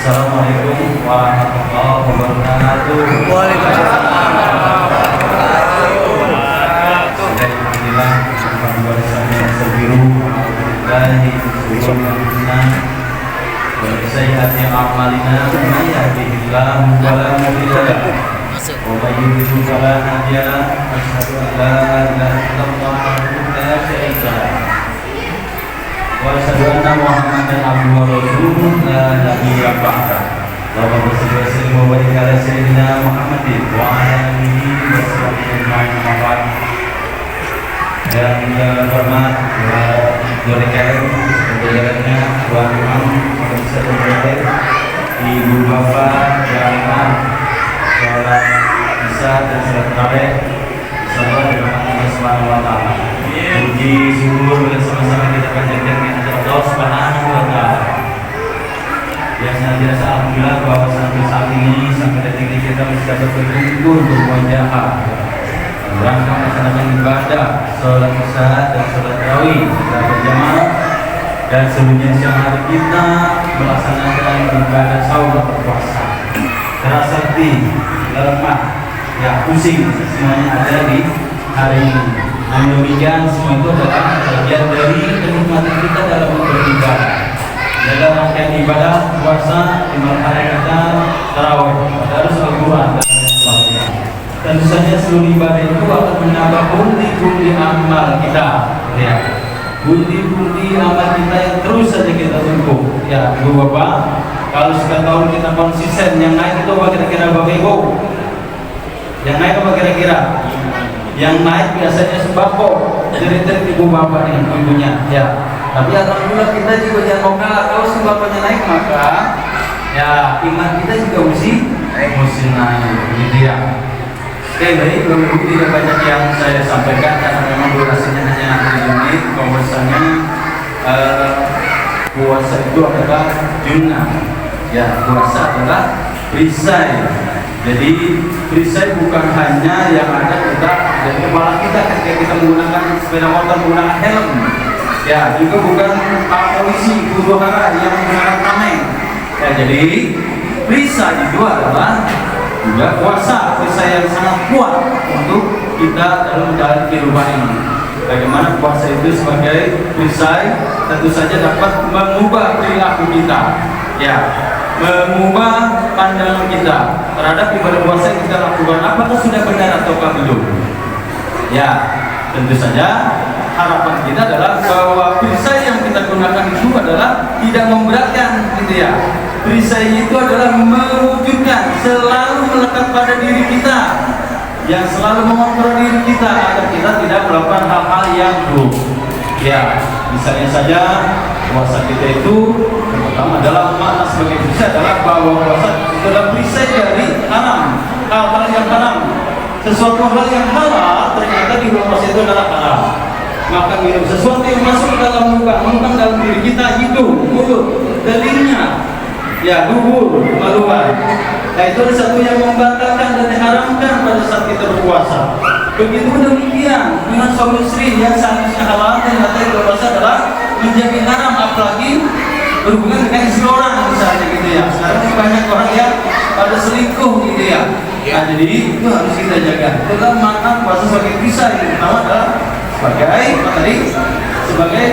Assalamualaikum warahmatullahi wabarakatuh. Waalaikumsalam. Alhamdulillah, alhamdulillah sebiru dari sebelumnya dari sayyiati a'malina may yahdihillahu fala mudilla lahu wa may yudlil fala hadiya lahu asyhadu an la ilaha illallah wahdahu la syarika lahu wa asyhadu anna Muhammadan abduhu wa rasuluhu la nabiyya ba'dahu. Allahumma shalli wa sallim wa barik ala sayyidina Muhammadin wa ala alihi wa sahbihi ajma'in. Yang terhormat Dua DKM, sebenarnya Tuan Imam, Komisaris Berakhir, Ibu Bapak, Jamaah, sholat Isya dan sholat Tarawih, insyaallah dengan Allah Subhanahu Wa Taala. Puji syukur bersama-sama kita panjatkan kepada Allah Subhanahu Wa Taala. Yang senantiasa alhamdulillah bahwa sampai saat ini sampai detik ini kita masih dapat berkumpul berwajah rangka melaksanakan ibadah sholat isya dan sholat tarawih secara berjamaah, dan sebelumnya siang hari kita melaksanakan ibadah sahur atau puasa. Terasa lemah, ya pusing semuanya ada di hari ini. Namun demikian semua itu adalah bagian dari kenikmatan kita dalam beribadah. Dalam rangkaian ibadah puasa di malam hari kita tarawih, harus Al-Quran dan sebagainya. Tentu saja seluruh ibadah itu akan menambah pundi-pundi amal kita, ya. Pundi-pundi amal kita yang terus saja kita tempuh, ya, Ibu Bapak. Kalau sekian tahun kita konsisten, yang naik itu apa kira-kira Bapak Ibu? Yang naik apa kira-kira? Yang naik biasanya sembako, jadi Ibu Bapak dengan ibunya, ya. Tapi alhamdulillah kita juga jangan mau kalah. Kalau sembakonya naik maka, ya, iman kita juga mesti naik, gitu ya. Oke, baik, Bapak-Ibu, tidak banyak yang saya sampaikan karena memang durasinya hanya 6 menit. Bahwasanya puasa itu adalah junnah, ya, puasa adalah perisai. Jadi perisai bukan hanya yang ada kita dan kepala kita ketika kita menggunakan sepeda motor menggunakan helm, ya, juga bukan polisi guru hara yang menggunakan tameng. Ya, jadi perisai itu adalah juga puasa, perisai yang sangat kuat untuk kita dalam menjalani kehidupan ini. Bagaimana puasa itu sebagai perisai tentu saja dapat mengubah perilaku kita, ya, mengubah pandangan kita terhadap ibadah puasa yang kita lakukan. Apakah sudah benar ataukah belum? Ya, tentu saja harapan kita adalah bahwa perisai yang kita gunakan itu adalah tidak memberatkan, gitu ya. Perisai itu adalah mewujudkan, selalu melekat pada diri kita, yang selalu mengontrol diri kita agar kita tidak melakukan hal-hal yang buruk. Ya, misalnya saja puasa kita itu yang pertama adalah makna sebagai perisai adalah bahwa puasa itu adalah perisai dari haram, hal-hal yang haram. Sesuatu hal yang halal ternyata di bulan puasa itu adalah haram. Maka minum sesuatu yang masuk ke dalam muka, dalam diri kita, hidung, mulut, telinga, ya, dubur, maluan. Nah, itu adalah satu yang membatalkan dan diharamkan pada saat kita berpuasa. Begitu demikian dengan suami istri yang seharusnya halal dan ternyata berpuasa adalah menjadi haram, apalagi berhubungan dengan istri orang misalnya, gitu ya. Sekarang banyak orang yang pada selingkuh, gitu ya. Nah, jadi itu harus kita jaga. Itu adalah makna puasa sebagai perisai. Yang pertama adalah sebagai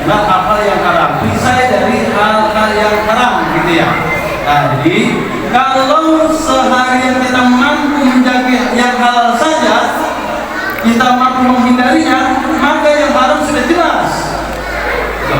hal-hal yang haram, perisai dari hal-hal yang haram, gitu ya. Nah, jadi kalau seharian kita mampu menjaga yang halal saja, kita mampu menghindarinya, maka yang haram sudah jelas.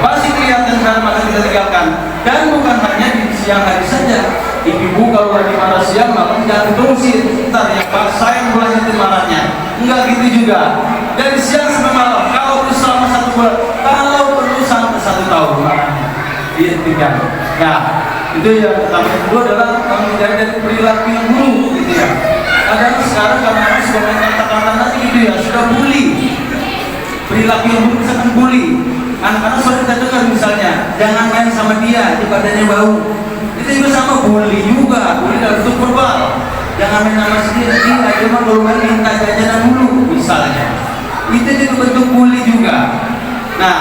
Pasti kelihatan haram maka kita tinggalkan. Dan bukan hanya di siang hari saja. Ibu kalau lagi marah siang malam jangan terusin. Ntar yang sayang bulan itu marahnya. Enggak gitu juga. Dari siang sampai malam. Kalau perlu selama 1 bulan, kalau perlu sampai 1 tahun marahnya. Dihentikan. Nah, itu yang pertama. Yang kedua adalah menghindari dari perilaku yang buruk, gitu ya. Kadang sekarang karena harus sudah main kata-kata nanti, gitu ya, sudah bully. Perilaku yang buruk misalkan bully. Anak-anak sudah kita dengar misalnya, jangan main sama dia, badannya bau. Itu juga sama bully juga, bully dalam bentuk verbal. Jangan main sama dia cuma kalau main minta jajanan dulu misalnya. Itu juga bentuk bully juga. Nah,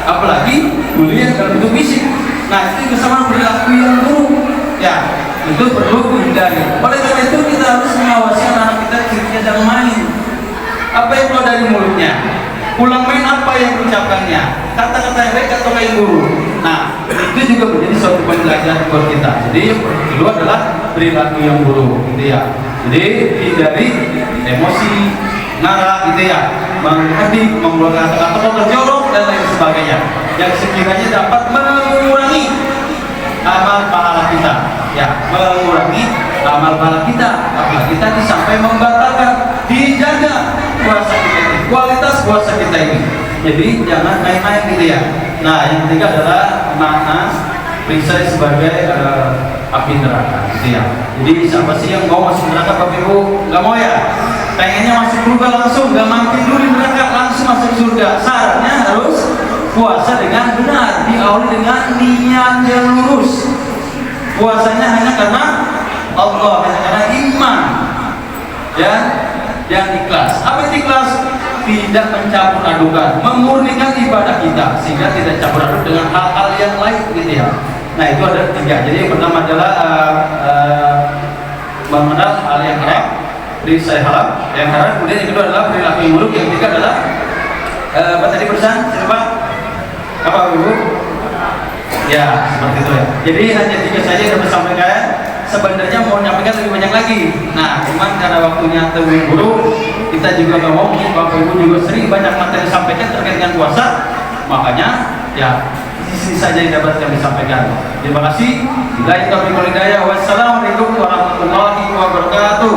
apalagi bully yang dalam bentuk fisik. Nah, itu juga sama perilaku yang buruk. ya itu perlu dihindari. Oleh karena itu kita harus mengawasi anak kita ketika sedang main. Apa yang keluar dari mulutnya, pulang main apa yang diucapkannya, kata-kata yang baik atau yang buruk. Nah, itu juga menjadi suatu pembelajaran buat kita. Jadi yang kedua adalah perilaku yang buruk, gitu ya. Jadi hindari emosi, marah, gitu ya, mengedik, mengeluarkan kata-kata terjorok dan lain sebagainya, yang sekiranya dapat mengurangi amal pahala kita, ya, mengurangi amal pahala kita. Apalagi tadi sampai membatalkan, dijaga puasa kita ini, kualitas puasa kita ini. Jadi jangan main-main, gitu ya. Nah, yang ketiga adalah makna perisai sebagai api neraka, gitu ya. Jadi siapa sih yang mau masuk neraka, Bapak Ibu? Nggak mau ya? Pengennya masuk surga langsung, nggak mampir dulu di neraka, langsung masuk surga. Syaratnya harus puasa dengan benar, diawali dengan niat yang lurus. Puasanya hanya karena Allah, hanya karena iman, ya, dan ikhlas. Apa itu ikhlas? Tidak mencampur adukan, memurnikan ibadah kita sehingga tidak campur aduk dengan hal-hal yang lain, gitu ya. Nah, itu ada tiga. Jadi yang pertama adalah mengenal hal yang haram, perisai halal yang haram. Kemudian yang kedua adalah perilaku yang buruk. Yang ketiga adalah apa tadi pesan? Siapa? Apa Ibu? Ya, seperti itu ya. Jadi hanya tiga saja yang dapat sampaikan. Sebenarnya mau nyampaikan lebih banyak lagi. Nah, cuman karena waktunya terburu-buru, kita juga nggak mau, Bapak Ibu juga sering banyak materi sampaikan terkait dengan puasa. Makanya ya di sini saja yang dapat kami sampaikan. Terima kasih. Wassalamualaikum warahmatullahi wabarakatuh.